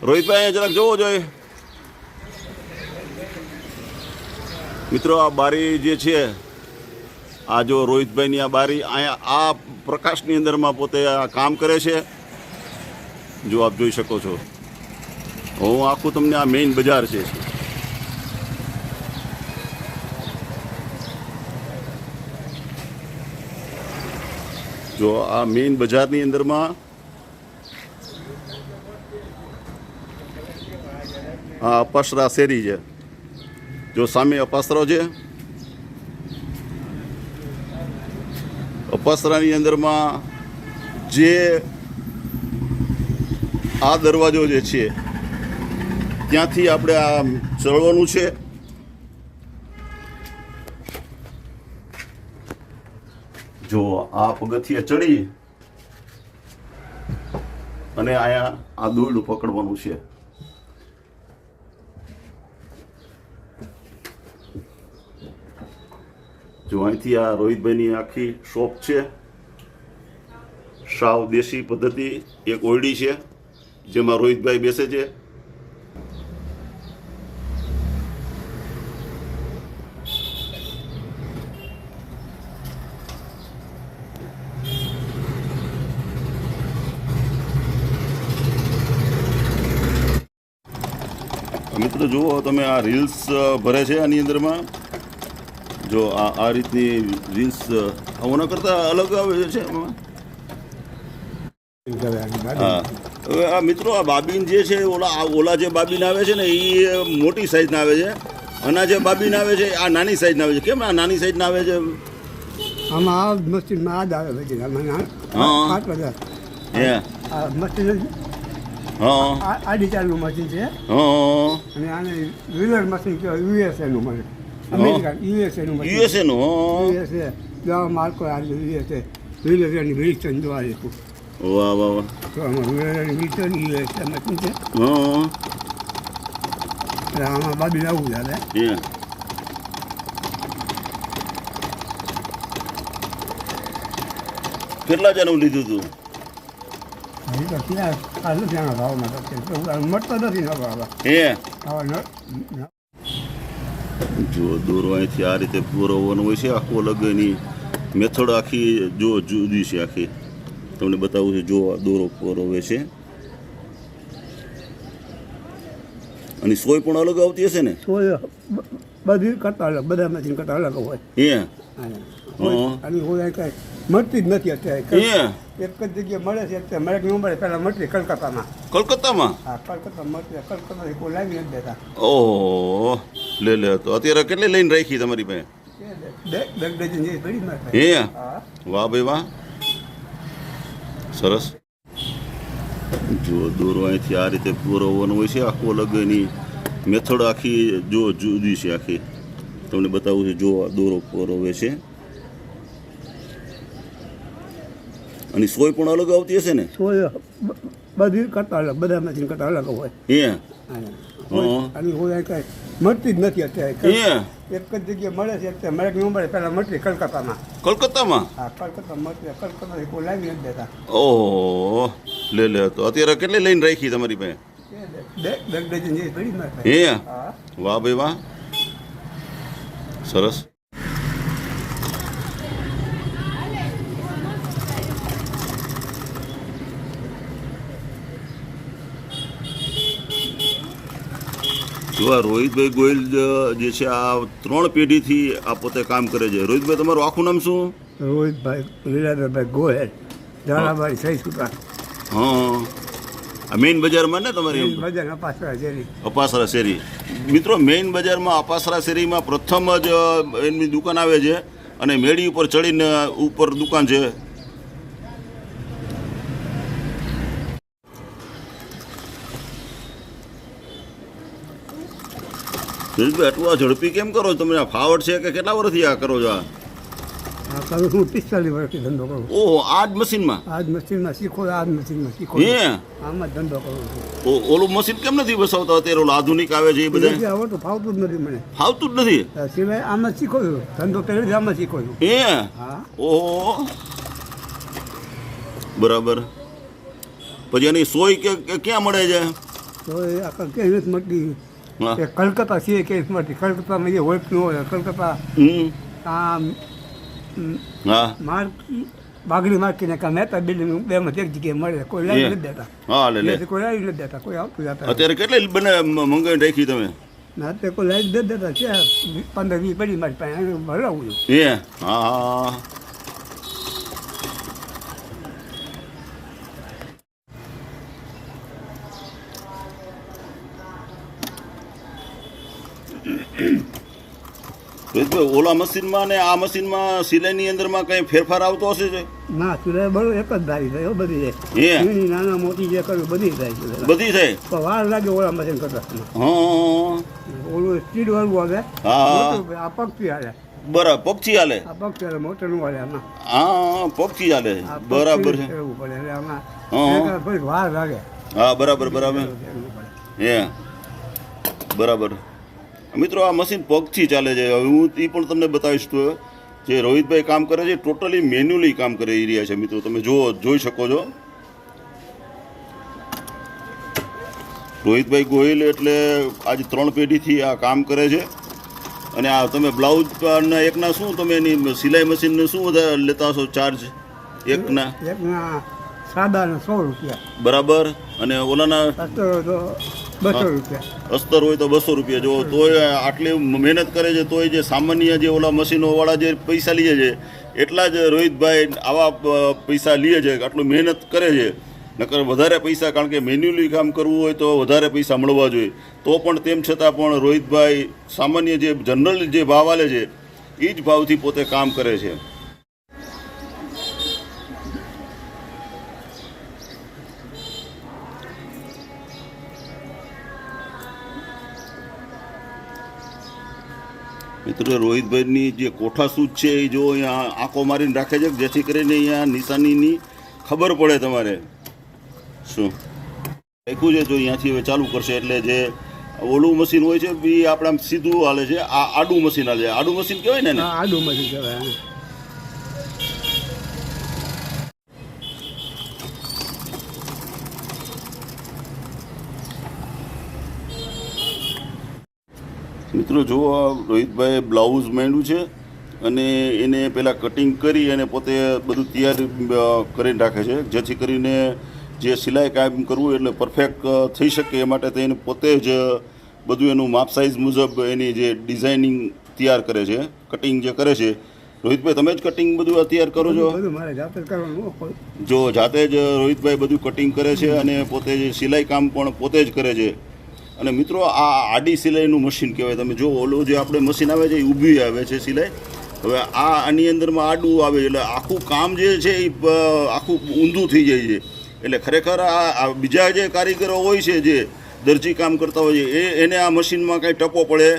રોહિતભાઈ અહીંયા જરાક જોવો જોઈએ મિત્રો, આ બારી જે છે, આ જો રોહિતભાઈની આ બારી અહીંયા આ પ્રકાશની અંદરમાં પોતે આ કામ કરે છે. જો આપ જોઈ શકો છો, હું આખું તમને આ મેઇન બજાર છે. જો આ મેઇન બજારની અંદરમાં આ અપાસરા શેરી છે. જો સામે અપાસરો છે, અપાસરાની અંદરમાં જે આ દરવાજો જે છે ત્યાંથી આપણે આ ચડવાનું છે. જો આ પગથિયે ચડી અને અહીંયા આ દોરડું પકડવાનું છે. જો અહીંથી આ રોહિતભાઈની આખી શોપ છે. સાવ દેશી પદ્ધતિ એક ઓરડી છે જેમાં રોહિતભાઈ બેસે છે. મિત્રો જુઓ તમે, આ રીલ્સ ભરે છે આની અંદરમાં. જો આ રીતની રીલ્સ આના કરતા અલગ આવે છે એમાં. હા, હવે આ મિત્રો આ બાબીન જે છે, ઓલા જે બાબીન આવે છે ને એ મોટી સાઈઝના આવે છે, અને જે બાબીન આવે છે આ નાની સાઈઝના આવે છે. કેમ આ નાની સાઈઝના આવે છે? આમાં આ મશીનમાં આ જ આવે છે. હા હે મશીન આડી ચાલનું મશીન છે. હા, અને આને વ્હીલર મશીન કહેવાય. યુએસએનું મળે, અમેરિકન યુએસએનું મશીન. યુએસએનું યુએસએ દવા માર્કો યુએસએ વ્હીલરની વિલ્સન જોવા દેખું. વાહ વાહ વાહ. તો આમાં વ્હીલરની વિલ્સન યુએસએ મશીન છે. હા, એટલે આમાં બાબી લાવવું ચાલે. કેટલા જણનું લીધું હતું? મળતો નથી. જો દોરો અહીંથી આ રીતે પૂરવવાનો હોય છે. આખો અલગ એની મેથડ આખી જો જુદી છે. આખી તમને બતાવું છે. જો આ દોરો પૂરવે છે અને સોય પણ અલગ આવતી હશે ને? સોય બધી કરતા અલગ, બધા મશીન કરતા અલગ હોય. અને હોય કઈ મળતી જ નથી અત્યારે. એક જ જગ્યાએ મળે છે અત્યારે. મળે કે ન મળે, પહેલાં મળતી કલકત્તામાં. કલકત્તામાં? હા, કલકત્તા મળતી. કલકત્તાથી કોઈ લાવી નથી દેતા. ઓહો, લે તો અત્યારે કેટલી લઈને રાખી તમારી પાસે? 10 ડઝન જેવી પડી મારે. હે, વાહ ભાઈ વાહ, સરસ. જો દોરો અહીંથી આ રીતે પૂરવવાનો હોય છે. આખો અલગ એની મેથડ આખી જો જુદી છે. આખી તમને બતાવું છે. જો આ દોરો પૂરવે છે અને સોય પણ અલગ આવતી હશે ને? સોય બધી કરતા અલગ, બધા મશીન કરતા અલગ હોય. અને હોય કઈ મળતી જ નથી અત્યારે. એક જ જગ્યાએ મળે છે અત્યારે. મળે કે ન મળે, પહેલાં મળતી કલકત્તામાં. કલકત્તામાં? હા, કલકત્તા મળતી. કલકત્તાથી કોઈ લાવી નથી દેતા. ઓહો, લે તો અત્યારે કેટલી લઈને રાખી તમારી પાસે? 10 ડઝન જેવી પડી મારે. હે, વાહ ભાઈ વાહ, સરસ. જો આ રોહિતભાઈ ગોયલ જે છે, આ 3 પેઢીથી આ પોતે કામ કરે છે. રોહિતભાઈ, તમારું આખું નામ શું? રોહિતભાઈ લીલાધરભાઈ ગોહેલ, ઝાલાવાડી 6 સુતા. હા, આ મેઇન બજારમાં ને તમારી? બજાર અપાસરા શેરી. અપાસરા શેરી. મિત્રો, મેઇન બજારમાં અપાસરા શેરીમાં પ્રથમ જ એમની દુકાન આવે છે અને મેળી ઉપર ચડીને ઉપર દુકાન છે. દિલીપભાઈ, આટલું આ ઝડપી કેમ કરો છો તમે? આ ફાવડ છે કે કેટલા વર્ષથી આ કરો છો? હું 45 વર્ષથી ધંધો કરું. ઓહો, આ જ મશીનમાં? આ જ મશીનમાં શીખો. આ જ મશીનમાં શીખો. આમાં જ ધંધો કરું છું. ઓલું મશીન કેમ નથી વસાવતા અત્યારે? ઓલું આધુનિક આવે છે એ બધા આવડતું ફાવતું જ નથી મને. ફાવતું જ નથી? સિવાય આમાં શીખો છું. ધંધો પહેલેથી આમાં શીખો છું. હા. ઓહો, બરાબર. પછી એની સોય ક્યાં મળે છે? તો એ આખા ક્યાંય નથી મળતી. હા એ કલકત્તા છે ક્યાંય નથી મળતી. કલકત્તામાં જે હોટનું હોય કલકત્તા આ હા બાગડી માર્કેટ ને મહેતા બિલ્ડિંગ બેમાં એક જગ્યાએ મળે. કોઈ લાવી નથી દેતા. હા લે લે કોઈ લાવી નથી દેતા. કોઈ આવતું જતા અત્યારે કેટલી બને મંગાવી રાખી તમે ના અત્યારે કોઈ લાવી નથી દેતા. છે 15-20 પડી મારી પાસે ભરાવું છું. હે હા હા રોહિતભાઈ ઓલા મશીનમાં ને આ મશીનમાં સિલાઈની અંદરમાં કઈ ફેરફાર આવતો હશે છે ના સિલાઈ બરોબર એક જ ધારી થાય બધી હે જાય. ઝીણી નાના મોટી જે કરવી બધી થાય સિલાઈ. બધી થાય પણ વાર લાગે ઓલા મશીન કરતા. હા ઓલું સ્પીડ વાળું આવે હા મોટું, આ પગથી હાલે. બરાબર પગથી હાલે આ પગથી હાલે મોટરનું હાલે આમાં. હા પગથી હાલે આ પગથી બરાબર છે ફેરવવું પડે એટલે આમાં હા. એક થોડીક વાર લાગે. હા બરાબર બરાબર ફેરવવું પડે. હે બરાબર મિત્રો આ મશીન પગથી ચાલે છે હવે હું એ પણ તમને બતાવીશ તો જે રોહિતભાઈ કામ કરે છે ટોટલી મેન્યુઅલી કામ કરી રહ્યા છે મિત્રો તમે જોઈ શકો છો રોહિતભાઈ ગોહિલ એટલે આજ 3 પેઢીથી આ કામ કરે છે અને આ તમે બ્લાઉઝના એકના શું તમે એની સિલાઈ મશીનને શું વધારે લેતા હશો ચાર્જ એકના સાદાના 100 રૂપિયા. બરાબર અને ઓલાના અસ્તર તો 200 રૂપિયા. અસ્તર હોય તો 200 રૂપિયા જો તોય આટલી મહેનત કરે છે તોય જે સામાન્ય જે ઓલા મશીનોવાળા જે પૈસા લે છે એટલા જ રોહિતભાઈ આવા પૈસા લે છે આટલું મહેનત કરે છે નકર વધારે પૈસા કારણ કે મેન્યુઅલી કામ કરવું હોય તો વધારે પૈસા મળવા જોઈએ તો પણ તેમ છતાં પણ રોહિતભાઈ સામાન્ય જે જનરલ જે ભાવ આલે છે એ જ ભાવથી પોતે કામ કરે છે મિત્રો રોહિતભાઈની જે કોઠા સૂઝ છે એ જો અહીંયા આંખો મારીને રાખે છે જેથી કરીને અહીંયા નિશાનીની ખબર પડે તમારે શું લખ્યું છે જો અહીંયાથી હવે ચાલુ કરશે એટલે જે ઓલું મશીન હોય છે એ આપણે આમ સીધું હાલે છે આ આડું મશીન હાલે છે આડું મશીન કહેવાય ને હા આડું મશીન કહેવાય. મિત્રો જો રોહિતભાઈ બ્લાઉઝ માંડ્યું છે અને એને પહેલાં કટિંગ કરી અને પોતે બધું તૈયાર કરીને રાખે છે જેથી કરીને જે સિલાઈ કામ કરવું એટલે પરફેક્ટ થઈ શકે એ માટે તેને પોતે જ બધું એનું માપ સાઇઝ મુજબ એની જે ડિઝાઇનિંગ તૈયાર કરે છે કટિંગ જે કરે છે રોહિતભાઈ તમે જ કટિંગ બધું તૈયાર કરો છો બધું મારે જાતે જ કરવાનું હોય. જો જાતે જ રોહિતભાઈ બધું કટિંગ કરે છે અને પોતે જે સિલાઈ કામ પણ પોતે જ કરે છે અને મિત્રો આ આડી સિલાઈનું મશીન કહેવાય તમે જો ઓલું જે આપણે મશીન આવે છે એ ઊભી આવે છે સિલાઈ હવે આની અંદરમાં આડું આવે એટલે આખું કામ જે છે એ આખું ઊંધું થઈ જાય છે એટલે ખરેખર આ બીજા જે કારીગરો હોય છે જે દરજી કામ કરતા હોય છે એને આ મશીનમાં કાંઈ ટપો પડે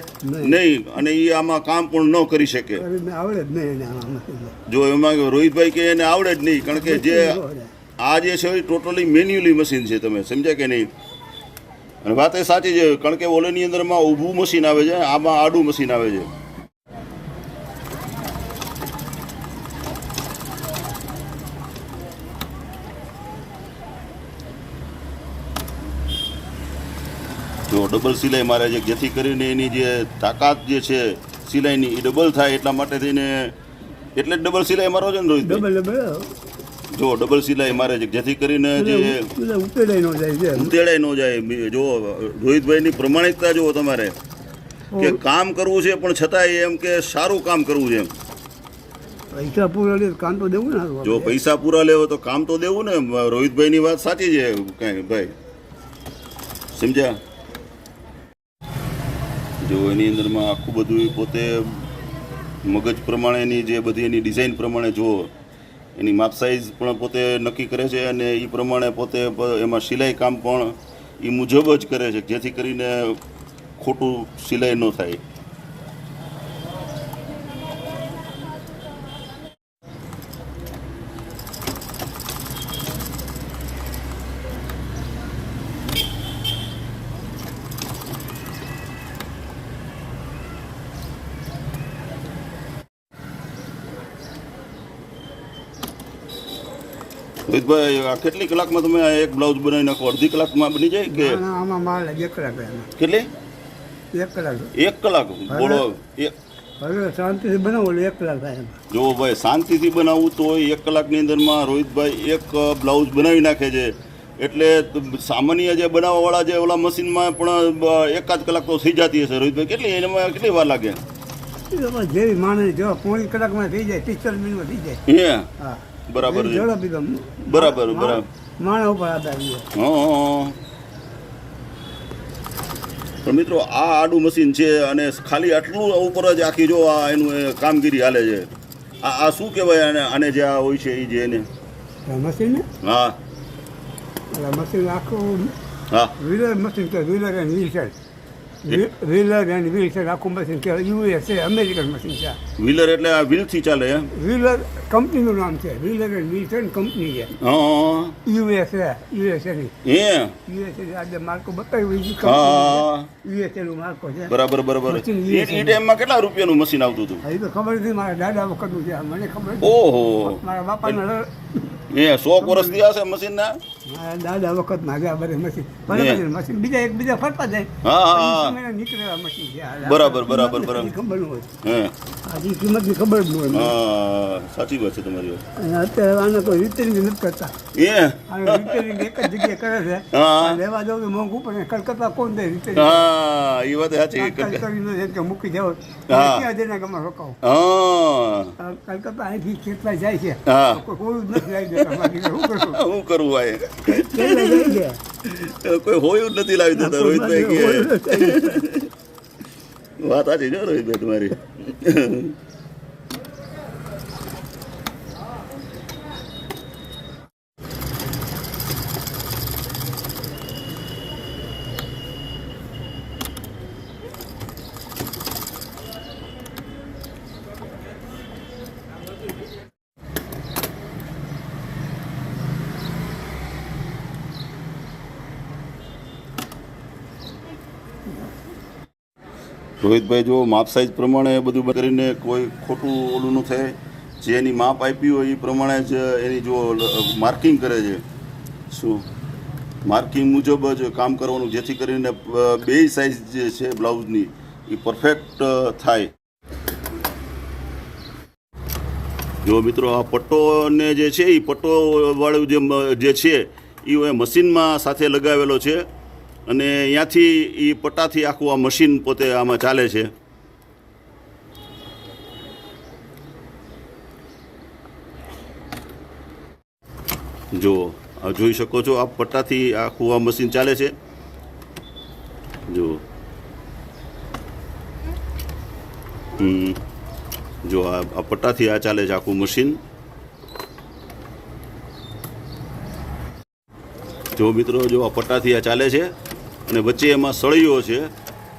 નહીં અને એ આમાં કામ પણ ન કરી શકે આવડે જ નહીં એને આ મશીનમાં. જો એમાં રોહિતભાઈ કે એને આવડે જ નહીં કારણ કે જે આ જે છે એ ટોટલી મેન્યુઅલી મશીન છે તમે સમજ્યા કે નહીં અને વાત એ સાચી છે કારણ કે ઓલેની અંદરમાં ઊભું મશીન આવે છે આમાં આડું મશીન આવે છે જો ડબલ સિલાઈ મારે છે જેથી કરીને એની જે તાકાત જે છે સિલાઈની એ ડબલ થાય એટલા માટે થઈને એટલે જ ડબલ સિલાઈ મારો છે ને રોહિતભાઈ ડબલ જો ડબલ સિલાઈ મારે છે જેથી કરીને જે ઉતેડાઈ ન જાય છે. ઉતેડાઈ ન જાય જો રોહિતભાઈની પ્રમાણિકતા જુઓ તમારે કે કામ કરવું છે પણ છતાંય એમ કે સારું કામ કરવું છે એમ પૈસા પૂરા લે કામ તો દેવું ને. જો પૈસા પૂરા લેવો તો કામ તો દેવું ને રોહિતભાઈની વાત સાચી છે કાંઈ ભાઈ સમજ્યા જો એની અંદરમાં આખું બધું પોતે મગજ પ્રમાણેની જે બધી એની ડિઝાઇન પ્રમાણે જુઓ એની માપ સાઇઝ પણ પોતે નક્કી કરે છે અને એ પ્રમાણે પોતે એમાં સિલાઈ કામ પણ એ મુજબ જ કરે છે જેથી કરીને ખોટું સિલાઈ ન થાય રોહિતભાઈ આ કેટલી કલાકમાં તમે આ એક બ્લાઉઝ બનાવી નાખો? અડધી કલાકમાં બની જાય કે આમાં માલ 1 કલાક લાગે. કેટલી? 1 કલાક. 1 કલાક બોલો. હવે શાંતિથી બનાવો એટલે 1 કલાક થાય. જો ભાઈ શાંતિથી બનાવવું તો 1 કલાકની અંદરમાં રોહિતભાઈ એક બ્લાઉઝ બનાવી નાખે છે. એટલે સામાન્ય જે બનાવવાવાળા જે ઓલા મશીનમાં પણ 1 કલાક તો થઈ જતી હશે. રોહિતભાઈ એમાં કેટલી વાર લાગે? જેવી માણસ જેવા 1.5 કલાકમાં થઈ જાય, 45 મિનિટમાં થઈ જાય. હા બરાબર છે. ઝડપી બરાબર બરાબર માણસ ઉપર આધાર છે. હા પણ મિત્રો આ આડું મશીન છે અને ખાલી આટલું ઉપર જ આખી જો આ એનું કામગીરી હાલે છે. આ શું કહેવાય આને જે આ હોય છે એ જે એને મશીન ને? હા મશીન આખું હા વ્હીલર મશીન કે wheeler and wheel set. Wheeler and wheel set આખું મશીન કે યુએસ અમેરિકન મશીન છે. વ્હીલર એટલે આ વ્હીલથી ચાલે એમ? વ્હીલર કંપનીનું નામ છે. Wheeler and wheel set company છે. યુએસએની આજે માર્કો બતાવ્યું. યુએસએ નું માર્કો છે. બરાબર બરાબર. એ ટાઈમમાં કેટલા રૂપિયાનું મશીન આવતું હતું? એ તો ખબર નથી. મારા દાદા વખતનું છે. મને ખબર. ઓહો. મારા બાપાના 100 વર્ષ થયા હશે મશીન ના? મારા દાદા વખત માં ગયા બધે મશીન. મશીન બીજા એકબીજા ફરતા જાય. હા નીકળેલા મશીન છે. બરાબર બરાબર બરાબર. ખબર ન હોય. આજી કિંમતની ખબર જ ન હોય. હા સાચી વાત છે તમારી વાત. અત્યારે આને કોઈ રિપેરિંગ નથી કરતા. રિપેરિંગ એક જ જગ્યાએ કરે છે. લેવા જવું તો મોંઘું પડે. કલકત્તા કોણ દે રિપેરિંગ? હા એ વાત સાચી. કરીને મૂકી જાવ ક્યાં જઈને ગમે રોકાવો. કલકત્તા અહીંથી કેટલા જાય છે. કોઈ જ નથી આવી જતા. શું કરવું ભાઈ? કોઈ હોય જ નથી લાવી દેતા. રોહિતભાઈ કે વાત સાચી છે રોહિતભાઈ તમારી. રોહિતભાઈ જો માપ સાઈઝ પ્રમાણે બધું કરીને કોઈ ખોટું ઓલું ન થાય. જે એની માપ આપી હોય એ પ્રમાણે જ એની જો માર્કિંગ કરે છે. શું માર્કિંગ મુજબ જ કામ કરવાનું જેથી કરીને બે સાઈઝ જે છે બ્લાઉઝની એ પરફેક્ટ થાય. જો મિત્રો આ પટ્ટોને જે છે એ પટ્ટોવાળું જે છે એ મશીનમાં સાથે લગાવેલો છે અને અહીંયાથી એ પટ્ટાથી આખું આ મશીન પોતે આમાં ચાલે છે. જો આ જોઈ શકો છો આ પટ્ટાથી આખું આ મશીન ચાલે છે. જો જો આ પટ્ટાથી આ ચાલે છે આખું મશીન. જો મિત્રો જો આ પટ્ટાથી આ ચાલે છે અને વચ્ચે એમાં સળીઓ છે.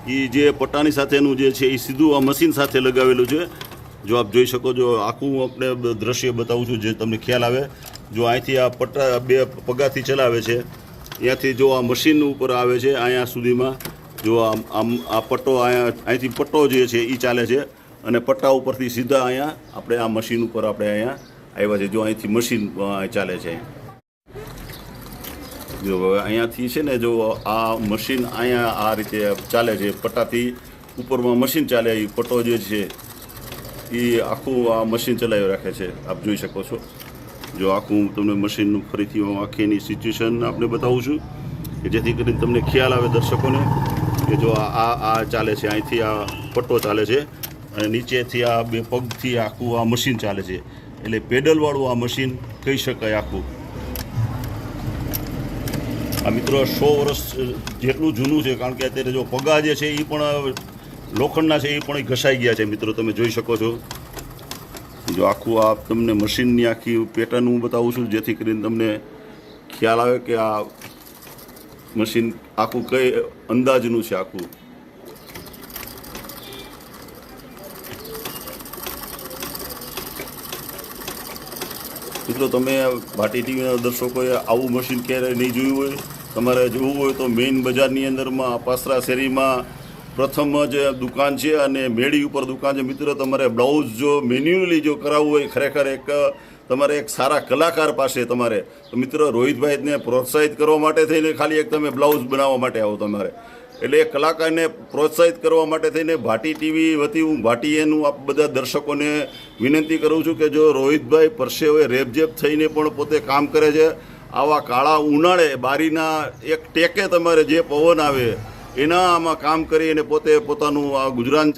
એ જે પટ્ટાની સાથેનું જે છે એ સીધું આ મશીન સાથે લગાવેલું છે. જો આપ જોઈ શકો છો આખું આપણે દ્રશ્ય બતાવું છું જે તમને ખ્યાલ આવે. જો અહીંથી આ પટ્ટા બે પગાથી ચલાવે છે. અહીંયાથી જો આ મશીન ઉપર આવે છે અહીંયા સુધીમાં. જો આ પટ્ટો અહીંથી પટ્ટો જે છે એ ચાલે છે અને પટ્ટા ઉપરથી સીધા અહીંયા આપણે આ મશીન ઉપર આપણે અહીંયા આવ્યા છે. જો અહીંથી મશીન ચાલે છે. જો હવે અહીંયાથી છે ને જો આ મશીન અહીંયા આ રીતે ચાલે છે. પટ્ટાથી ઉપરમાં મશીન ચાલે. એ પટ્ટો જે છે એ આખું આ મશીન ચલાવી રાખે છે. આપ જોઈ શકો છો. જો આખું તમને મશીનનું ફરીથી આખીની સિચ્યુએશન આપણે બતાવું છું કે જેથી કરીને તમને ખ્યાલ આવે દર્શકોને કે જો આ ચાલે છે. અહીંથી આ પટ્ટો ચાલે છે અને નીચેથી આ બે પગથી આખું આ મશીન ચાલે છે. એટલે પેડલવાળું આ મશીન કહી શકાય આખું. આ મિત્રો 100 વર્ષ જેટલું જૂનું છે કારણ કે અત્યારે જો પગા જે છે એ પણ લોખંડના છે એ પણ ઘસાઈ ગયા છે. મિત્રો તમે જોઈ શકો છો. જો આખું આ તમને મશીનની આખી પેટર્ન હું બતાવું છું જેથી કરીને તમને ખ્યાલ આવે કે આ મશીન આખું કઈ અંદાજનું છે આખું. મિત્રો તમે ભાટી ટીવીના દર્શકોએ આવું મશીન ક્યારેય નહીં જોયું હોય. તમારે જોવું હોય તો મેઇન બજારની અંદરમાં પાસરા શેરીમાં પ્રથમ જ દુકાન છે અને મેળી ઉપર દુકાન છે. મિત્રો તમારે બ્લાઉઝ જો મેન્યુઅલી જો કરાવવું હોય ખરેખર એક તમારે એક સારા કલાકાર પાસે તમારે તો મિત્રો રોહિતભાઈને પ્રોત્સાહિત કરવા માટે થઈને ખાલી એક તમે બ્લાઉઝ બનાવવા માટે આવો તમારે એટલે એ કલાકારને પ્રોત્સાહિત કરવા માટે થઈને ભાટી ટીવી વતી હું ભાટી એનું આપ બધા દર્શકોને વિનંતી કરું છું કે જો રોહિતભાઈ પરસેવે રેબઝેબ થઈને પણ પોતે કામ કરે છે આવા કાળા ઉનાળે બારીના એક ટેકે તમારે જે પવન આવે એના આમાં કામ કરી અને પોતે પોતાનું આ ગુજરાન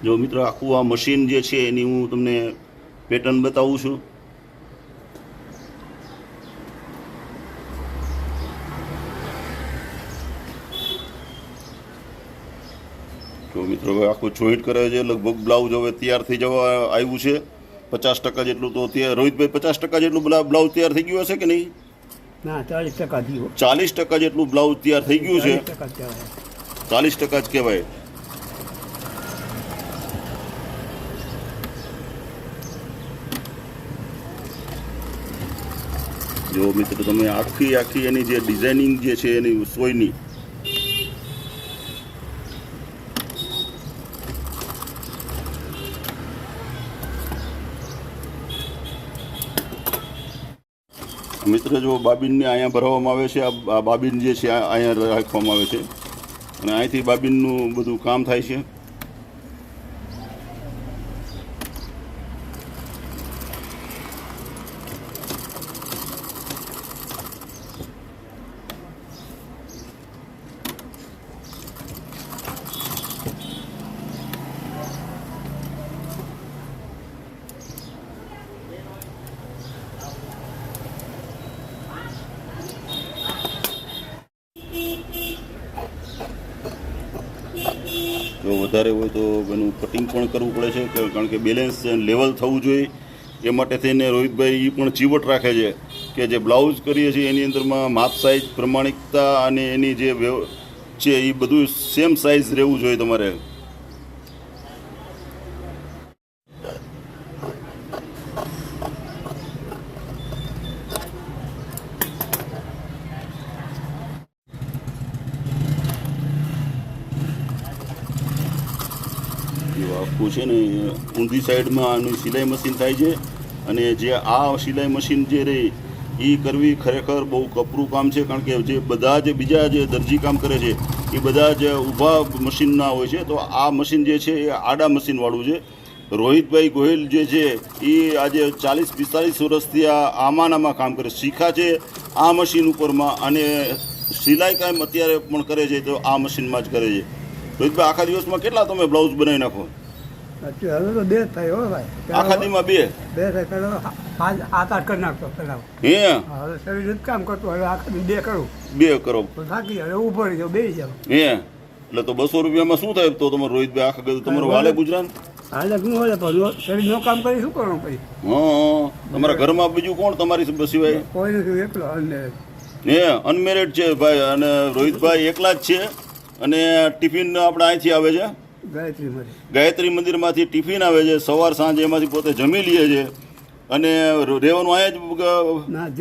જો મિત્રો આખું આ મશીન જે છે એની હું તમને પેટર્ન બતાવું છું તો મિત્રો હવે આખું જોઈન્ટ કરે છે લગભગ બ્લાઉઝ હવે તૈયાર થઈ જવા આવ્યું છે 50% જેટલું તો ત્યાં રોહિતભાઈ 50% જેટલું બ્લાઉઝ તૈયાર થઈ ગયું હશે કે નહીં ના 40% થયું 40% જેટલું બ્લાઉઝ તૈયાર થઈ ગયું છે 40% જ કહેવાય જો મિત્રો તમે આખી એની જે ડિઝાઇનિંગ જે છે એની સોયની મિત્ર જો બાબીનને અહીંયા ભરવામાં આવે છે આ બાબીન જે છે અહીંયા રાખવામાં આવે છે અને અહીંથી બાબીનનું બધું કામ થાય છે જો વધારે હોય તો એનું કટિંગ પણ કરવું પડે છે કારણ કે બેલેન્સ લેવલ થવું જોઈએ એ માટે થઈને રોહિતભાઈ એ પણ ચીવટ રાખે છે કે જે બ્લાઉઝ કરીએ છીએ એની અંદરમાં માપ સાઇઝ પ્રમાણિકતા અને એની જે છે એ બધું સેમ સાઇઝ રહેવું જોઈએ તમારે આખું છે ને ઊંધી સાઈડમાં આનું સિલાઈ મશીન થાય છે અને જે આ સિલાઈ મશીન જે રહી એ કરવી ખરેખર બહુ કપરું કામ છે કારણ કે જે બધા જે બીજા જે દરજી કામ કરે છે એ બધા જ ઊભા મશીનના હોય છે તો આ મશીન જે છે એ આડા મશીનવાળું છે રોહિતભાઈ ગોહિલ જે છે એ આજે 40-45 વર્ષથી આમાં કામ કરે શીખા છે આ મશીન ઉપરમાં અને સિલાઈ કામ અત્યારે પણ કરે છે તો આ મશીનમાં જ કરે છે રોહિતભાઈ આખા દિવસમાં કેટલા તમે બ્લાઉઝ બનાવી નાખો હવે તો 2 થાય હો ભાઈ આખા દીમાં 2 થાય પહેલાં 5-8 કરી નાખતો પહેલાં હે હવે શરીર જ કામ કરતું હવે આખા દી 2 કરું 2 કરો તો થાકી હવે ઊભો રહી જાવ બેસી જાવ હે એટલે તો 200 રૂપિયામાં શું થાય તો તમારો રોહિતભાઈ આખા ગયું તમારું હાલે ગુજરાન હાલે શું હાલે પણ શરીરનું કામ કરી શું કરવું પછી હા તમારા ઘરમાં બીજું કોણ તમારી સિવાય કોઈ નથી એકલો અનમેરેડ હે અનમેરેડ છે ભાઈ અને રોહિતભાઈ એકલા જ છે અને ટિફિન આપણે અહીંથી આવે છે ગાયત્રી મંદિરમાંથી ટિફિન આવે છે સવાર સાંજ એમાંથી પોતે જમી લે છે અને રહેવાનું અહીંયા જ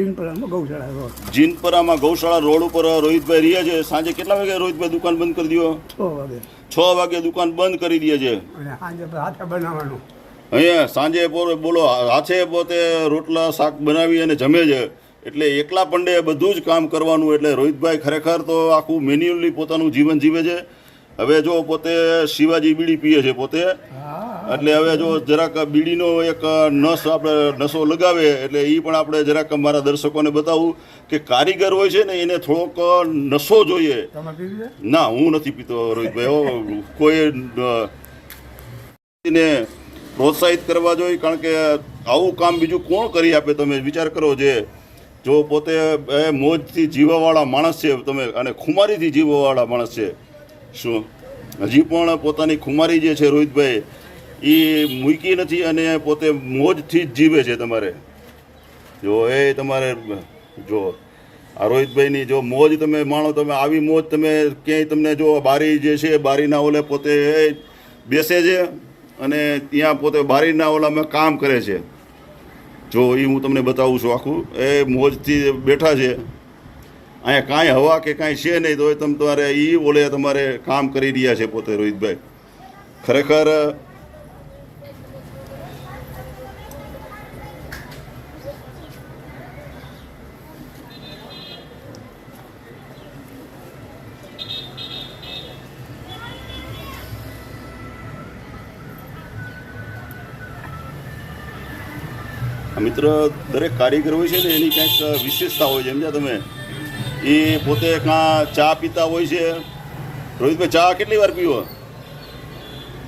જીનપરામાં ગૌશાળા રોડ ઉપર રોહિતભાઈ રહે છે સાંજે કેટલા વાગે રોહિતભાઈ દુકાન બંધ કરી દો 6 વાગે દુકાન બંધ કરી દે છે અહીંયા સાંજે બોલો હાથે પોતે રોટલા શાક બનાવી અને જમે છે એટલે એકલા પંડે બધું જ કામ કરવાનું એટલે રોહિતભાઈ ખરેખર તો આખું મેન્યુઅલી પોતાનું જીવન જીવે છે હવે જો પોતે શિવાજી બીડી પીએ છે પોતે એટલે હવે જો જરાક બીડીનો એક નશો લગાવે એટલે એ પણ આપણે જરાક મારા દર્શકોને બતાવું કે કારીગર હોય છે ને એને થોડોક નશો જોઈએ ના હું નથી પીતો રોહિતભાઈ કોઈને પ્રોત્સાહિત કરવા જોઈએ કારણ કે આવું કામ બીજું કોણ કરી આપે તમે વિચાર કરો જે જો પોતે મોજથી જીવવાવાળા માણસ છે તમે અને ખુમારીથી જીવવાવાળા માણસ છે શું હજી પણ પોતાની ખુમારી જે છે રોહિતભાઈ એ મૂકી નથી અને પોતે મોજથી જ જીવે છે તમારે જો એ તમારે જો આ રોહિતભાઈની જો મોજ તમે માણો તમે આવી મોજ તમે ક્યાંય તમને જો બારી જે છે બારીના ઓલે પોતે બેસે છે અને ત્યાં પોતે બારીના ઓલામાં કામ કરે છે જો એ હું તમને બતાવું છું આખું એ મોજથી બેઠા છે અહીંયા કાંઈ હવા કે કાંઈ છે નહીં તો તમારે એ ઓલે તમારે કામ કરી રહ્યા છે પોતે રોહિતભાઈ ખરેખર મિત્ર, દરેક કારીગર હોય છે ને એની કંઈક વિશેષતા હોય છે, સમજ્યા તમે? એ પોતે કાં ચા પીતા હોય છે. રોહિતભાઈ, ચા કેટલી વાર પીવો?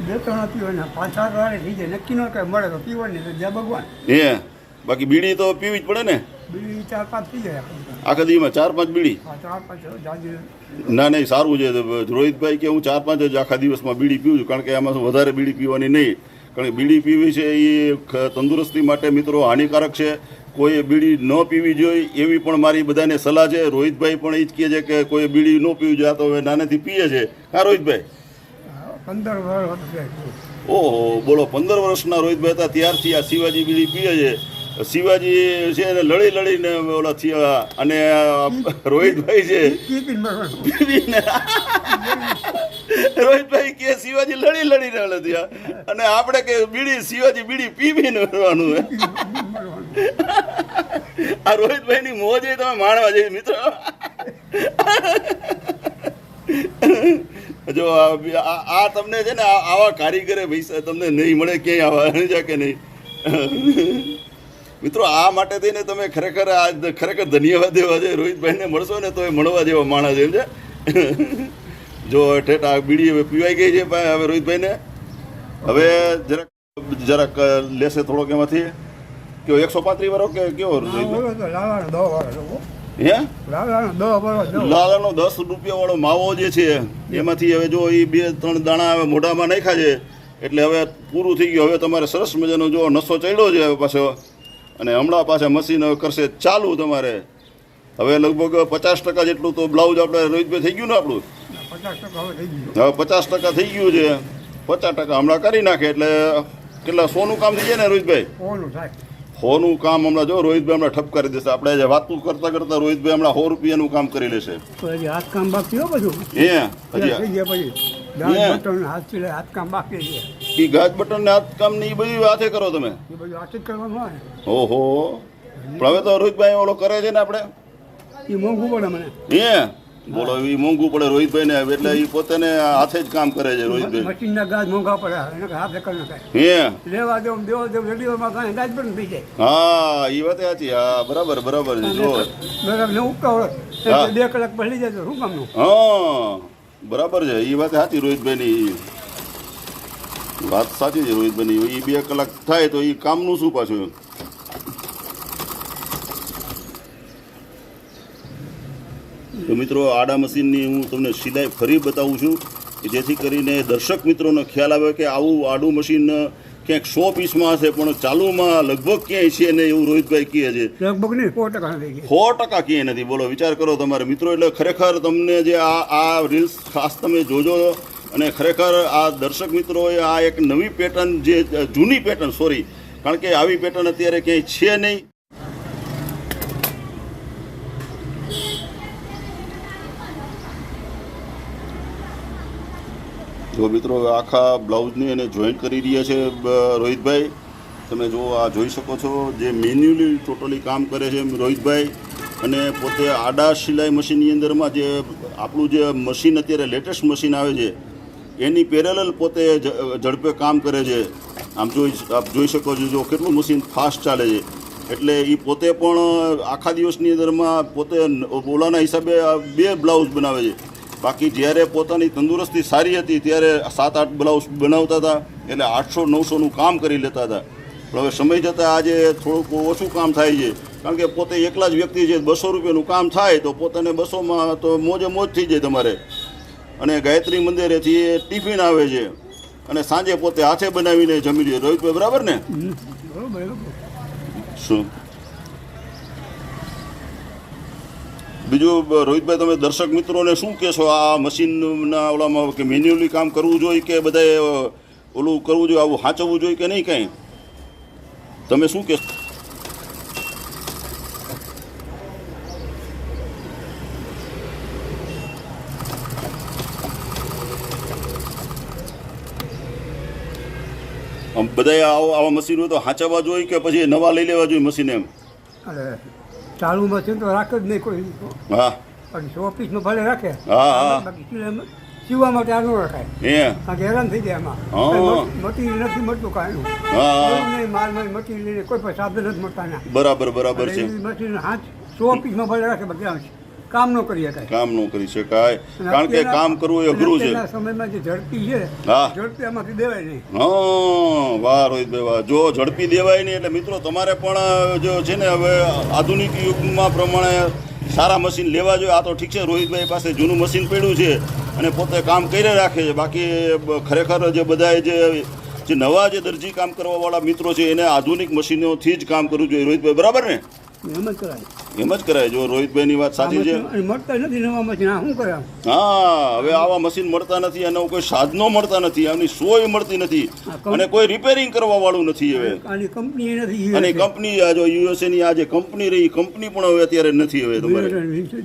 2-3 પીવાના, 5-7 વારે થઈ જાય. નક્કી ન કાંઈ મળે તો પીવાની, તો જ્યાં ભગવાન. બાકી બીડી તો પીવી જ પડે ને? બીડી 4-5 થઈ જાય આખા દીમાં 4-5 બીડી? 4-5 જાજી. ના નહીં, સારું છે. રોહિતભાઈ કે હું 4-5 જ આખા દિવસમાં બીડી પીવું છું, કારણ કે એમાં વધારે બીડી પીવાની નહીં. કારણ કે બીડી પીવી છે એ તંદુરસ્તી માટે મિત્રો હાનિકારક છે. કોઈ બીડી ન પીવી જોઈએ એવી પણ મારી બધાને સલાહ છે. રોહિતભાઈ પણ એ જ કહે છે કે કોઈ બીડી ન પીવી જોઈએ. આ તો હવે નાનેથી પીએ છે. હા રોહિતભાઈ? 15 વર્ષ. ઓહો, બોલો, 15 વર્ષના રોહિતભાઈ હતા ત્યારથી આ શિવાજી બીડી પીએ છે. શિવાજી છે ને લડી લડીને ઓલા થયા, અને રોહિતભાઈ છે રોહિતભાઈ કે શિવાજી લડી લડીને ઓલા થયા, અને આપણે કે બીડી શિવાજી બીડી પીને કરવાનું. આ રોહિતભાઈની મોજ એ તમે માણવા જઈએ મિત્રો. જો આ તમને છે ને આવા કારીગરે પૈસા તમને નહીં મળે ક્યાંય, આવા જા કે નહીં મિત્રો. આ માટે થઈને તમે ખરેખર ધન્યવાદ દેવા છે. રોહિતભાઈને મળશો ને તો એ મળવા જેવા માણસ એમ છે. જો ઠેઠ આ બીડી હવે પીવાઈ ગઈ છે હવે રોહિતભાઈને. હવે જરાક લેશે થોડોક એમાંથી. કેવો 135 વાળો કે કેવો લાલાનો 10 રૂપિયા વાળો માવો જે છે એમાંથી હવે જો એ 2-3 દાણા હવે મોઢામાં નાખ્યા છે એટલે હવે પૂરું થઈ ગયું. હવે તમારે સરસ મજાનો જો નશો ચડ્યો છે હવે પાછો, અને હમણાં પાછા મશીન કરશે ચાલુ તમારે. હવે લગભગ 50% જેટલું તો બ્લાઉઝ આપણે રોહિતભાઈ થઈ ગયું ને આપણું? 50% હવે 50% થઈ ગયું છે. 50% હમણાં કરી નાખે એટલે કેટલા સોનું કામ થઈ જાય ને રોહિતભાઈ? સોનું કામ હમણાં જો રોહિતભાઈ હમણાં ઠપ કરી દેશે. આપણે જે વાતું કરતા કરતા રોહિતભાઈ હમણાં 100 રૂપિયાનું કામ કરી લેશે. હાથ કામ બાકી હો બધું. હાથ કામ બાકી છે. એ ગાજ બટન ને હાથ કામ ને એ બધું હાથે કરો તમે? એ બધું હાથે જ કરવાનું હોય. ઓહો, પણ હવે તો રોહિતભાઈ ઓલો કરે છે ને આપણે. એ મોંઘું પડે મને. બોલો, એ મોંઘું પડે રોહિતભાઈ ને, એટલે એ પોતે હાથે જ કામ કરે છે રોહિતભાઈ. મશીનના ગાજ મોંઘા પડે, હાથે કરી નાખાય. લેવા દેવ દેવા દેવ રેડિયોમાં કાંઈ ગાજ પણ થઈ જાય. હા, એ વાત સાચી. હા, બરાબર છે. જો બરાબર ઉકાળો 2 કલાક પડી જાય તો શું કામનું? હા, બરાબર છે. એ વાત સાચી રોહિતભાઈની. વાત સાચી છે રોહિતભાઈની. એ 2 કલાક થાય તો એ કામનું શું પાછું? તો મિત્રો, આડા મશીનની હું તમને સિલાઈ ફરી બતાવું છું, જેથી કરીને દર્શક મિત્રોને ખ્યાલ આવે કે આવું આડું મશીન ક્યાંક 100 પીસમાં હશે પણ ચાલુમાં લગભગ ક્યાંય છે ને, એવું રોહિતભાઈ કહે છે. લગભગ નહીં, 100% 100% ક્યાંય નથી. બોલો, વિચાર કરો તમારે મિત્રો. એટલે ખરેખર તમને જે આ રીલ્સ ખાસ તમે જોજો, અને ખરેખર આ દર્શક મિત્રોએ આ એક નવી પેટર્ન, જે જૂની પેટર્ન, કારણ કે આવી પેટર્ન અત્યારે ક્યાંય છે નહીં. જો મિત્રો, આખા બ્લાઉઝની એને જોઈન્ટ કરી રહ્યા છે રોહિતભાઈ. તમે જો આ જોઈ શકો છો, જે મેન્યુઅલી ટોટલી કામ કરે છે રોહિતભાઈ. અને પોતે આડા સિલાઈ મશીનની અંદરમાં જે આપણું જે મશીન અત્યારે લેટેસ્ટ મશીન આવે છે એની પેરેલલ પોતે ઝડપે કામ કરે છે. આપ જોઈ શકો છો જો કેટલું મશીન ફાસ્ટ ચાલે છે. એટલે એ પોતે પણ આખા દિવસની અંદરમાં પોતે ઓલાના હિસાબે 2 બ્લાઉઝ બનાવે છે. બાકી જ્યારે પોતાની તંદુરસ્તી સારી હતી ત્યારે 7-8 બ્લાઉઝ બનાવતા હતા, એટલે 800-900નું કામ કરી લેતા હતા. પણ હવે સમય જતાં આજે થોડુંક ઓછું કામ થાય છે, કારણ કે પોતે એકલા જ વ્યક્તિ છે. 200 રૂપિયાનું કામ થાય તો પોતાને 200માં તો મોજે મોજ થઈ જાય તમારે. અને ગાયત્રી મંદિરેથી ટિફિન આવે છે, અને સાંજે પોતે હાથે બનાવીને જમી લે. રોહિતભાઈ, બરાબર ને? શું બીજું રોહિતભાઈ, તમે દર્શક મિત્રોને શું કહેશો? આ મશીનના ઓલામાં કે મેન્યુઅલી કામ કરવું જોઈએ કે બધાએ ઓલું કરવું જોઈએ, આવું સાચવવું જોઈએ કે નહીં, કાંઈ તમે શું કહેશો? બધાએ આવા મશીન હોય તો સાચવવા જોઈએ કે પછી નવા લઈ લેવા જોઈએ મશીન? એમ ચાલુ મશીન તો રાખે જ નહીં કોઈ. હા, બાકી 100 પીસમાં ભલે રાખે. હા, બાકી સીવવા માટે આ ન રખાય કારણ કે હેરાન થઈ જાય હા. એમાં મટીરિયલ નથી મળતું કાંઈનું હા એવું નહીં માલ મટીરિયલ કોઈ પણ સાધન નથી મળતા ના બરાબર બરાબર છે મટીરિયલ હાથ 100 પીસમાં ભલે રાખે બાકી આમ કામ ન કરી શકાય કામ ન કરી શકાય કારણ કે કામ કરવું એ અઘરું છે અત્યારના સમયમાં જે ઝડપી છે હા ઝડપી આમાંથી દેવાય નહીં હા વાહ રોહિતભાઈ વાહ જો ઝડપી દેવાય નહીં એટલે મિત્રો તમારે પણ જો છે ને હવે આધુનિક યુગમાં પ્રમાણે સારા મશીન લેવા જોઈએ. આ તો ઠીક છે રોહિતભાઈ પાસે જૂનું મશીન પડ્યું છે અને પોતે કામ કરી રાખે છે. બાકી ખરેખર જે બધાએ જે નવા જે દરજી કામ કરવાવાળા મિત્રો છે એને આધુનિક મશીનોથી જ કામ કરવું જોઈએ. રોહિતભાઈ બરાબર ને? એમ જ કરાય એમ જ કરાય. જો રોહિતભાઈની વાત સાચી છે. અને મળતા નથી નવા મશીન આ શું કરે આમ? હા હવે આવા મશીન મળતા નથી અને કોઈ સાધનો મળતા નથી, આમની સોય મળતી નથી અને કોઈ રિપેરિંગ કરવા વાળું નથી હવે. આની કંપની નથી અને કંપની આ જો યુએસએ ની આ જે કંપની રહી કંપની પણ હવે અત્યારે નથી. હવે તમારે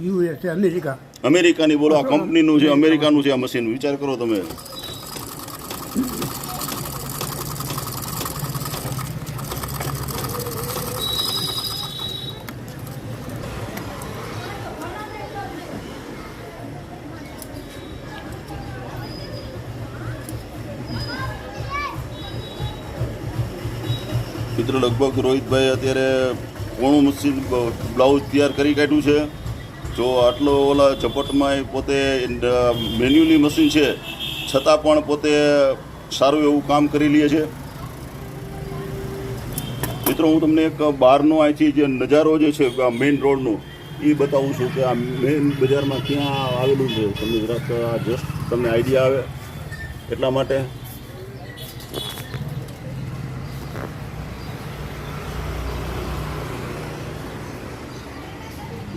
યુએસ અમેરિકા અમેરિકાની બોલો આ કંપનીનું છે, અમેરિકાનું છે આ મશીન. વિચાર કરો તમે. મિત્રો લગભગ રોહિતભાઈ અત્યારે પોણું મશીન બ્લાઉઝ તૈયાર કરી કાઢ્યું છે. જો આટલો ઓલા ઝપટમાં પોતે મેન્યુઅલી મશીન છે છતાં પણ પોતે સારું એવું કામ કરી લે છે. મિત્રો હું તમને એક બહારનો અહીંથી જે નજારો જે છે મેઇન રોડનો એ બતાવું છું કે આ મેઇન બજારમાં ક્યાં આવેલું છે. તમને જરાક જસ્ટ તમને આઈડિયા આવે એટલા માટે.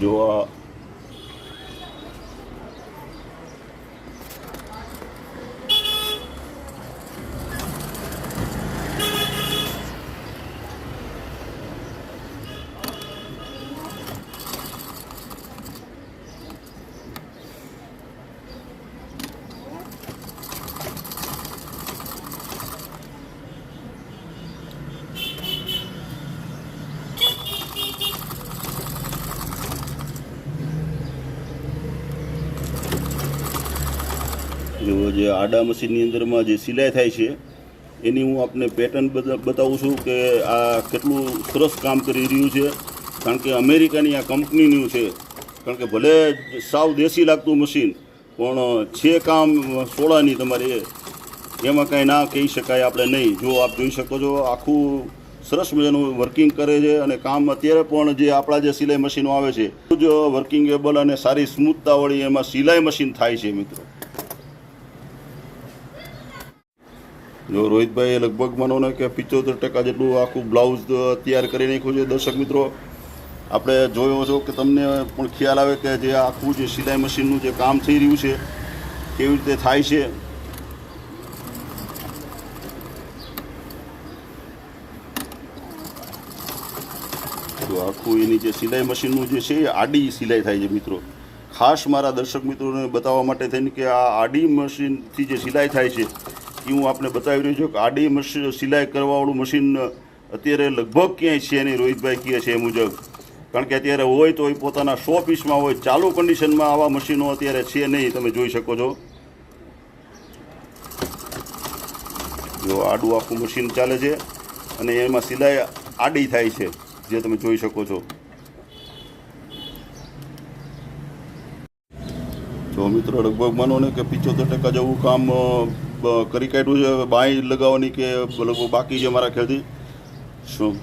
જો આ જો જે આડા મશીનની અંદરમાં જે સિલાઈ થાય છે એની હું આપને પેટર્ન બતાવું છું કે આ કેટલું સરસ કામ કરી રહ્યું છે. કારણ કે અમેરિકાની આ કંપનીનું છે. કારણ કે ભલે સાવ દેશી લાગતું મશીન પણ છે કામ સોળાની તમારે એમાં કાંઈ ના કહી શકાય આપણે નહીં. જો આપ જોઈ શકો છો આખું સરસ મજાનું વર્કિંગ કરે છે અને કામ અત્યારે પણ જે આપણા જે સિલાઈ મશીનો આવે છે જ વર્કિંગેબલ અને સારી સ્મૂથતાવાળી એમાં સિલાઈ મશીન થાય છે. મિત્રો જો રોહિતભાઈએ લગભગ માનો ને કે 75% જેટલું આખું બ્લાઉઝ તૈયાર કરી નાખ્યું છે. દર્શક મિત્રો આપણે જોયો છો કે તમને પણ ખ્યાલ આવે કે જે આખું જે સિલાઈ મશીનનું જે કામ થઈ રહ્યું છે કેવી રીતે થાય છે. તો આખું એની જે સિલાઈ મશીનનું જે છે એ આડી સિલાઈ થાય છે. મિત્રો ખાસ મારા દર્શક મિત્રોને બતાવવા માટે થઈને કે આ આડી મશીનથી જે સિલાઈ થાય છે એ હું આપને બતાવી રહ્યો છું કે આડી મશીન સિલાઈ કરવાવાળું મશીન અત્યારે લગભગ ક્યાંય છે નહીં. રોહિતભાઈ કહે છે એ મુજબ. કારણ કે અત્યારે હોય તો એ પોતાના 100 પીસમાં હોય. ચાલુ કન્ડિશનમાં આવા મશીનો અત્યારે છે નહીં. તમે જોઈ શકો છો. જો આડું આખું મશીન ચાલે છે અને એમાં સિલાઈ આડી થાય છે જે તમે જોઈ શકો છો. જો મિત્રો લગભગ માનો ને કે 75% જેવું કામ કરી કાઢ્યું છે. બાંય લગાવવાની કે લગભગ બાકી છે મારા ખ્યાલથી. શું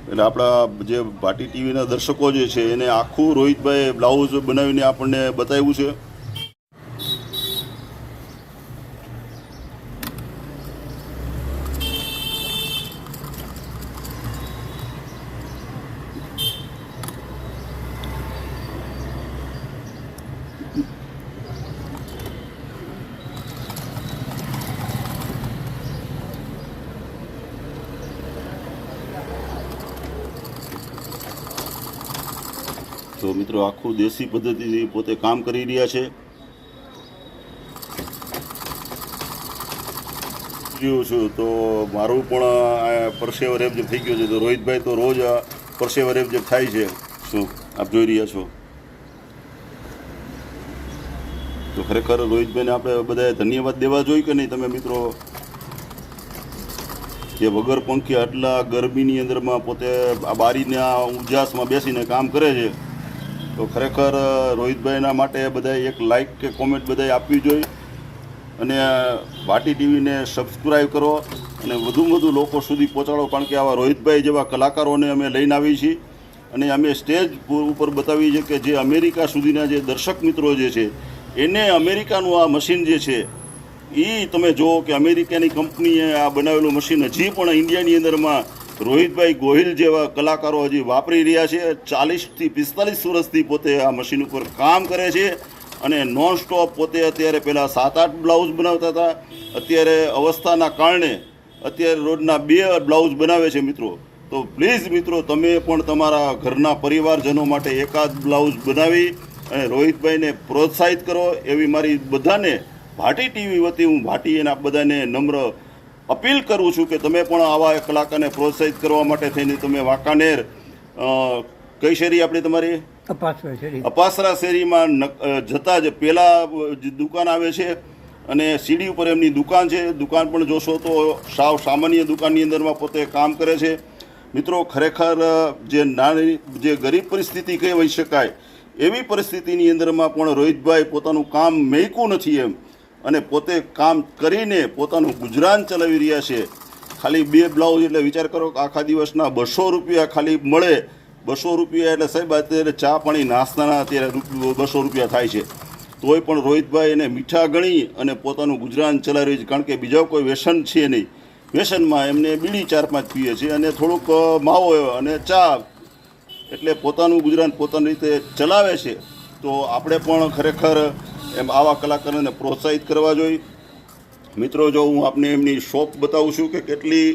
એટલે આપણા જે ભાટી ટીવીના દર્શકો જે છે એને આખું રોહિતભાઈ બ્લાઉઝ બનાવીને આપણને બતાવ્યું છે. તો મિત્રો આખું દેશી પદ્ધતિથી પોતે કામ કરી રહ્યા છે. જોયું છું તો મારું પણ પરસેવો રેબઝેબ થઈ ગયો છે. તો રોહિતભાઈ તો રોજ પરસેવો રેબઝેબ થાય છે. શું આપ જોઈ રહ્યા છો. તો તો ખરેખર રોહિતભાઈને આપણે બધાએ ધન્યવાદ દેવા જોઈએ કે નહીં તમે મિત્રો, કે વગર પંખે આટલા ગરમીની અંદરમાં પોતે આ બારીના ઉજાસમાં બેસીને કામ કરે છે. તો ખરેખર રોહિતભાઈના માટે બધાએ એક લાઇક કે કોમેન્ટ બધાએ આપવી જોઈએ અને ભાટી ટીવીને સબસ્ક્રાઈબ કરો અને વધુમાં વધુ લોકો સુધી પહોંચાડો, કારણ કે આવા રોહિતભાઈ જેવા કલાકારોને અમે લઈને આવીએ છીએ અને અમે સ્ટેજ ઉપર બતાવીએ છીએ કે જે અમેરિકા સુધીના જે દર્શક મિત્રો જે છે એને અમેરિકાનું આ મશીન જે છે એ તમે જુઓ કે અમેરિકાની કંપનીએ આ બનાવેલું મશીન હજી પણ ઇન્ડિયાની અંદરમાં રોહિતભાઈ ગોહિલ જેવા કલાકારો હજી વાપરી રહ્યા છે. 40થી 45 વર્ષથી પોતે આ મશીન ઉપર કામ કરે છે અને નોન સ્ટોપ પોતે અત્યારે પહેલાં 7-8 બ્લાઉઝ બનાવતા હતા, અત્યારે અવસ્થાના કારણે અત્યારે રોજના 2 બ્લાઉઝ બનાવે છે મિત્રો. તો પ્લીઝ મિત્રો તમે પણ તમારા ઘરના પરિવારજનો માટે એકાદ બ્લાઉઝ બનાવી અને રોહિતભાઈને પ્રોત્સાહિત કરો એવી મારી બધાને ભાટી ટીવી વતી હું ભાટી એના બધાને નમ્ર અપીલ કરું છું કે તમે પણ આવા કલાકારને પ્રોત્સાહિત કરવા માટે થઈને તમે વાંકાનેર કઈ શેરી આપણી તમારી અપાસરા શેરીમાં જતા જ પહેલાં દુકાન આવે છે અને સીડી ઉપર એમની દુકાન છે. દુકાન પણ જોશો તો સાવ સામાન્ય દુકાનની અંદરમાં પોતે કામ કરે છે. મિત્રો ખરેખર જે નાની જે ગરીબ પરિસ્થિતિ કહેવાય શકાય એવી પરિસ્થિતિની અંદરમાં પણ રોહિતભાઈ પોતાનું કામ મેંકું નથી એમ અને પોતે કામ કરીને પોતાનું ગુજરાન ચલાવી રહ્યા છે. ખાલી 2 બ્લાઉઝ એટલે વિચાર કરો કે આખા દિવસના 200 રૂપિયા ખાલી મળે. 200 રૂપિયા એટલે સાહેબ અત્યારે ચા પાણી નાસ્તાના અત્યારે 200 રૂપિયા થાય છે. તોય પણ રોહિતભાઈ એને મીઠા ગણી અને પોતાનું ગુજરાન ચલાવી રહ્યું છે, કારણ કે બીજા કોઈ વ્યસન છે નહીં. વ્યસનમાં એમને બીડી 4-5 પીએ છે અને થોડુંક માવો અને ચા, એટલે પોતાનું ગુજરાન પોતાની રીતે ચલાવે છે. તો આપણે પણ ખરેખર એમ આવા કલાકારોને પ્રોત્સાહિત કરવા જોઈએ. મિત્રો જો હું આપને એમની શોપ બતાવું છું કે કેટલી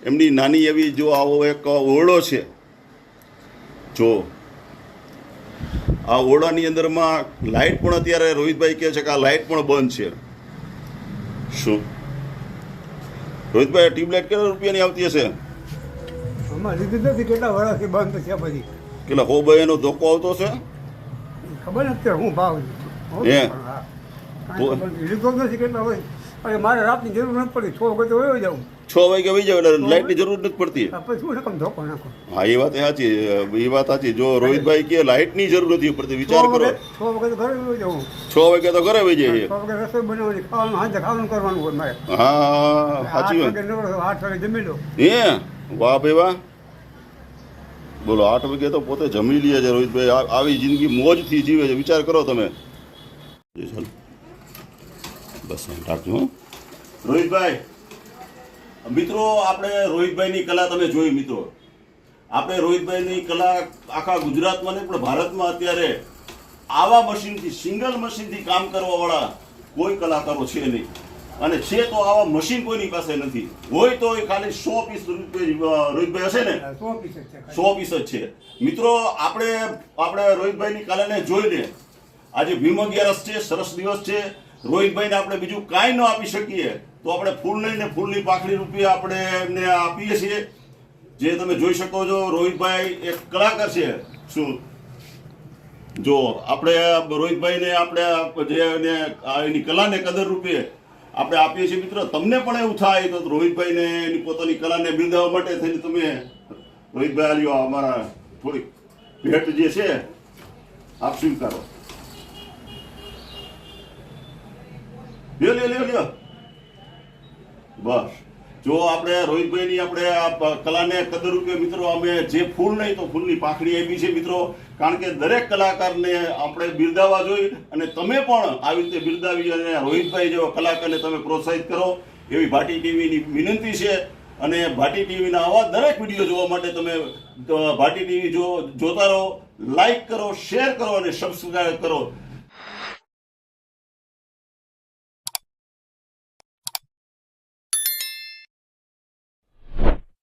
એમની નાની એવી જો આવો એક ઓરડો છે. જો આ ઓરડાની અંદરમાં લાઇટ પણ અત્યારે રોહિતભાઈ કહે છે કે આ લાઇટ પણ બંધ છે. શું રોહિતભાઈ ટ્યુબલાઇટ કેટલા રૂપિયાની આવતી હશે? કેટલા વર્ષથી બંધ છે બધી, કેટલા 100 એનો ધોકો આવતો હશે ખબર નથી હું ભાવ લીધો નથી કેટલા હોય. અને મારે રાતની જરૂર નથી પડતી, 6 વાગે તો વયો જાઉં. 6 વાગે વહી જાવ એટલે લાઇટની જરૂર નથી પડતી. પછી શું રકમ ધોકો નાખો? હા એ વાત સાચી, એ વાત સાચી. જો રોહિતભાઈ કે લાઇટની જરૂર નથી પડતી, વિચાર કરો. 6 વાગે તો ઘરે વયો જાઉં. 6 વાગે તો ઘરે વહી જાય. 6 વાગે રસોઈ બનાવવાની, ખાવાનું સાંજે ખાવાનું કરવાનું હોય મારે. હા સાચી વાત. 8 વાગે જમી લો. હે વાહ ભાઈ વાહ. બોલો 8 વાગે તો પોતે જમી લે છે રોહિતભાઈ. આવી જિંદગી મોજથી જીવે છે, વિચાર કરો તમે. ચાલો બસ રાખજો રોહિતભાઈ. મિત્રો આપણે રોહિતભાઈની કલા તમે જોઈ મિત્રો. આપણે રોહિતભાઈની કલા આખા ગુજરાતમાં નહીં પણ ભારતમાં અત્યારે આવા મશીનથી સિંગલ મશીનથી કામ કરવાવાળા કોઈ કલાકારો છે નહીં, અને છે તો આવા મશીન કોઈની પાસે નથી. હોય તો એ ખાલી 100 પીસ રોહિતભાઈ હશે ને, 100 પીસ જ છે. મિત્રો આપણે રોહિતભાઈની કલાને જોઈને આજે ભીમ 11 છે, સરસ દિવસ છે. રોહિતભાઈને આપણે બીજું કાંઈ ન આપી શકીએ તો આપણે ફૂલ લઈને ફૂલની પાંખડી રૂપિયા આપણે એમને આપીએ છીએ. જે તમે જોઈ શકો છો રોહિતભાઈ એક કલાકાર છે. શું જો આપણે રોહિતભાઈને આપણે જે એની કલાને કદર રૂપે આપણે આપીએ છીએ. મિત્રો તમને પણ એવું થાય તો રોહિતભાઈને એની પોતાની કલાને બિરદાવવા માટે થઈને તમે રોહિતભાઈ આલ્યો અમારા થોડીક ભેટ જે છે આપ સ્વીકારો. લ્યો બસ. જો આપણે રોહિતભાઈની આપણે આ કલાને કદર રૂપે મિત્રો અમે જે ફૂલ નહીં તો ફૂલની પાંખડી આપી છે મિત્રો, કારણ કે દરેક કલાકારને આપણે બિરદાવવા જોઈએ અને તમે પણ આવી રીતે બિરદાવી અને રોહિતભાઈ જેવા કલાકારને તમે પ્રોત્સાહિત કરો એવી ભાટી ટીવીની વિનંતી છે. અને ભાટી ટીવીના આવા દરેક વિડીયો જોવા માટે તમે ભાટી ટીવી જોતા રહો, લાઈક કરો, શેર કરો અને સબસ્ક્રાઈબ કરો.